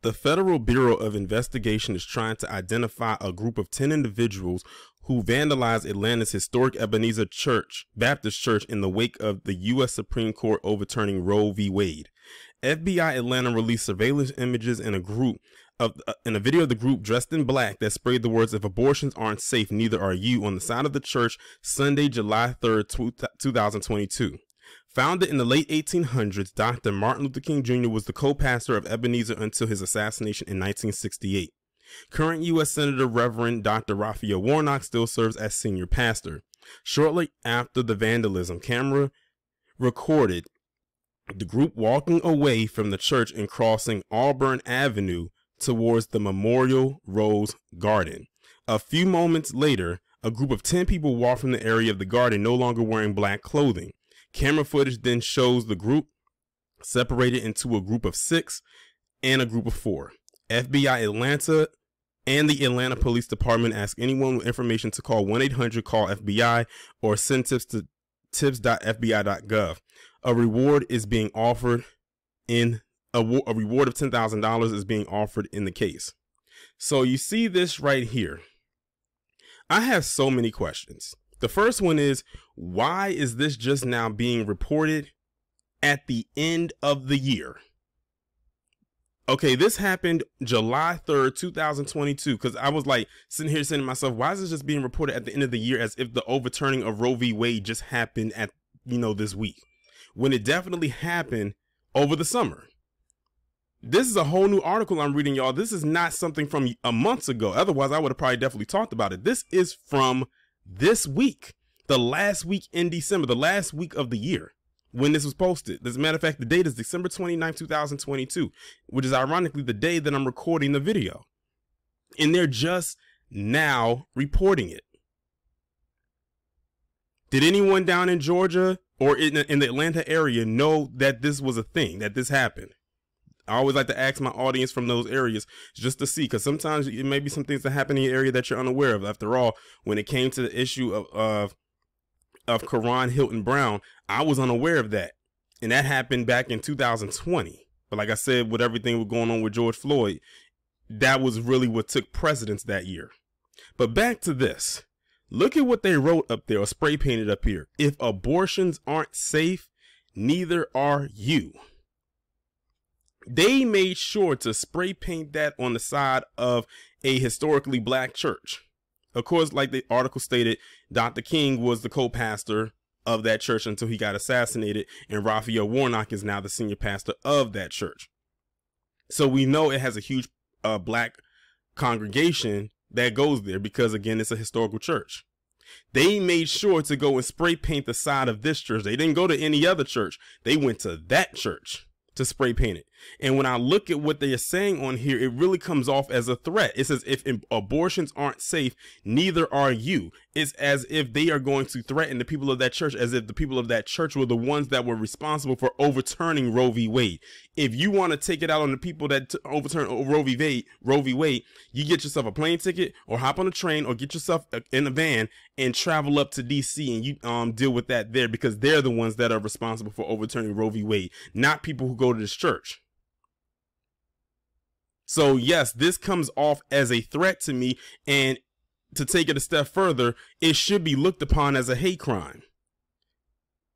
The Federal Bureau of Investigation is trying to identify a group of 10 individuals who vandalized Atlanta's historic Ebenezer Baptist Church in the wake of the U.S. Supreme Court overturning Roe v. Wade. FBI Atlanta released surveillance images in a video of the group dressed in black that sprayed the words, "If abortions aren't safe, neither are you," on the side of the church Sunday, July 3rd, 2022. Founded in the late 1800s, Dr. Martin Luther King Jr. was the co-pastor of Ebenezer until his assassination in 1968. Current U.S. Senator Reverend Dr. Raphael Warnock still serves as senior pastor. Shortly after the vandalism, camera recorded the group walking away from the church and crossing Auburn Avenue towards the Memorial Rose Garden. A few moments later, a group of 10 people walked from the area of the garden, no longer wearing black clothing. Camera footage then shows the group separated into a group of 6 and a group of 4. FBI Atlanta and the Atlanta Police Department ask anyone with information to call 1-800-CALL-FBI or send tips to tips.fbi.gov. A reward is being offered a reward of $10,000 is being offered in the case. So you see this right here. I have so many questions. The first one is, why is this just now being reported at the end of the year? Okay, this happened July 3rd, 2022, because I was like sitting here saying to myself, why is this just being reported at the end of the year as if the overturning of Roe v. Wade just happened at, this week, when it definitely happened over the summer. This is a whole new article I'm reading, y'all. This is not something from a month ago. Otherwise, I would have probably definitely talked about it. This is from this week, the last week in December, the last week of the year when this was posted. As a matter of fact, the date is December 29th, 2022, which is ironically the day that I'm recording the video. And they're just now reporting it. Did anyone down in Georgia or in the Atlanta area know that this was a thing, that this happened? I always like to ask my audience from those areas just to see, because sometimes it may be some things that happen in your area that you're unaware of. After all, when it came to the issue of Karan Hilton Brown, I was unaware of that. And that happened back in 2020. But like I said, with everything was going on with George Floyd, that was really what took precedence that year. But back to this. Look at what they wrote up there, or spray painted up here. If abortions aren't safe, neither are you. They made sure to spray paint that on the side of a historically black church. Of course, like the article stated, Dr. King was the co-pastor of that church until he got assassinated, and Raphael Warnock is now the senior pastor of that church. So we know it has a huge black congregation that goes there because, again, it's a historical church. They made sure to go and spray paint the side of this church. They didn't go to any other church. They went to that church to spray paint it. And when I look at what they are saying on here, it really comes off as a threat. It says, if abortions aren't safe, neither are you. It's as if they are going to threaten the people of that church, as if the people of that church were the ones that were responsible for overturning Roe v. Wade. If you want to take it out on the people that overturn Roe v. Wade, you get yourself a plane ticket or hop on a train or get yourself in a van and travel up to DC, and you deal with that there, because they're the ones that are responsible for overturning Roe v. Wade, not people who go to this church. So yes, this comes off as a threat to me, and to take it a step further, it should be looked upon as a hate crime,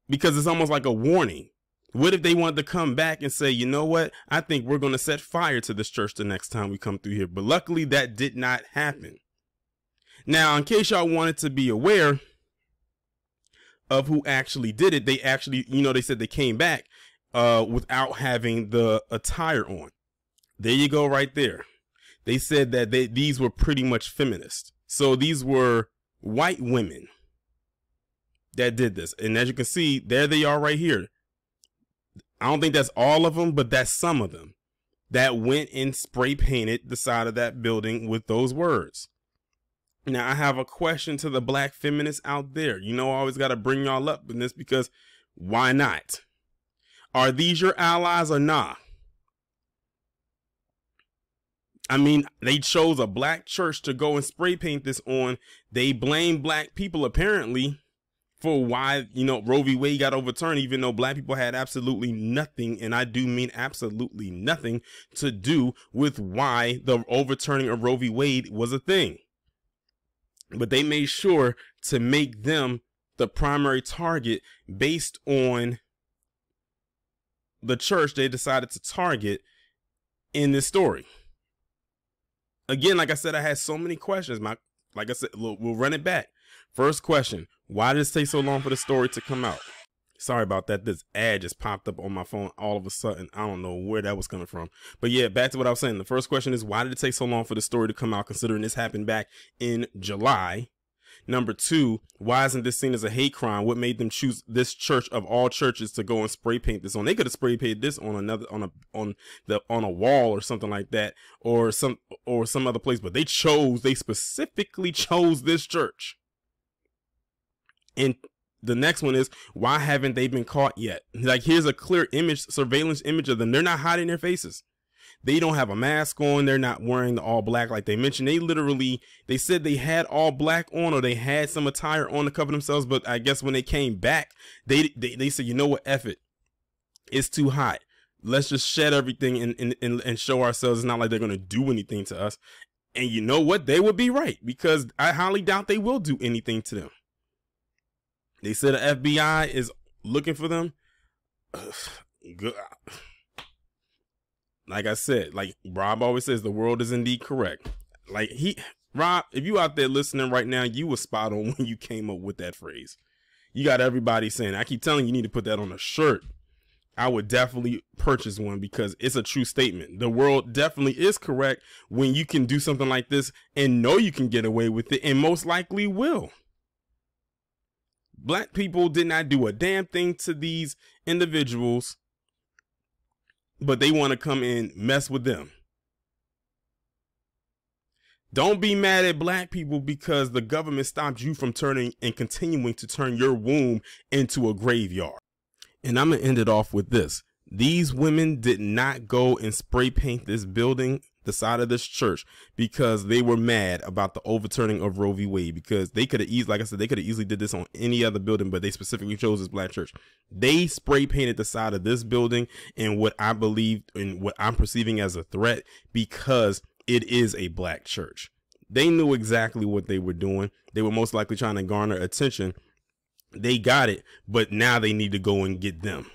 because it's almost like a warning. What if they wanted to come back and say, you know what, I think we're going to set fire to this church the next time we come through here? But luckily that did not happen. Now, in case y'all wanted to be aware of who actually did it, they actually, they said they came back without having the attire on. There you go right there. They said that these were pretty much feminists. So these were white women that did this. And as you can see, there they are right here. I don't think that's all of them, but that's some of them that went and spray painted the side of that building with those words. Now, I have a question to the black feminists out there. I always got to bring y'all up in this, because why not? Are these your allies or not? I mean, they chose a black church to go and spray paint this on. They blame black people, apparently, for why, you know, Roe v. Wade got overturned, even though black people had absolutely nothing, and I do mean absolutely nothing, to do with why the overturning of Roe v. Wade was a thing. But they made sure to make them the primary target based on the church they decided to target in this story. Again, like I said, I had so many questions. Like I said, we'll run it back. First question, why did it take so long for the story to come out? Sorry about that. This ad just popped up on my phone all of a sudden. I don't know where that was coming from. But yeah, back to what I was saying. The first question is, why did it take so long for the story to come out, considering this happened back in July? Number two, why isn't this seen as a hate crime? What made them choose this church of all churches to go and spray paint this on? They could have spray painted this on on a wall or something like that, or some other place, but they specifically chose this church. And the next one is, why haven't they been caught yet? Like, here's a clear surveillance image of them. They're not hiding their faces. They don't have a mask on. They're not wearing the all black like they mentioned. They said they had all black on, or they had some attire on to cover themselves. But I guess when they came back, they said, you know what, F it. It's too hot. Let's just shed everything and show ourselves. It's not like they're going to do anything to us. And you know what? They would be right, because I highly doubt they will do anything to them. They said the FBI is looking for them. Good. Like I said, like Rob always says, the world is indeed correct. Like Rob, if you out there listening right now, you were spot on when you came up with that phrase. You got everybody saying, I keep telling you, you need to put that on a shirt. I would definitely purchase one, because it's a true statement. The world definitely is correct when you can do something like this and know you can get away with it, and most likely will. Black people did not do a damn thing to these individuals, but they want to come and mess with them. Don't be mad at black people because the government stopped you from turning and continuing to turn your womb into a graveyard. And I'm going to end it off with this. These women did not go and spray paint this building, the side of this church, because they were mad about the overturning of Roe v. Wade, because they could have easily, like I said, they could have easily did this on any other building, but they specifically chose this black church. They spray painted the side of this building in what I believe and what I'm perceiving as a threat, because it is a black church. They knew exactly what they were doing. They were most likely trying to garner attention. They got it, but now they need to go and get them.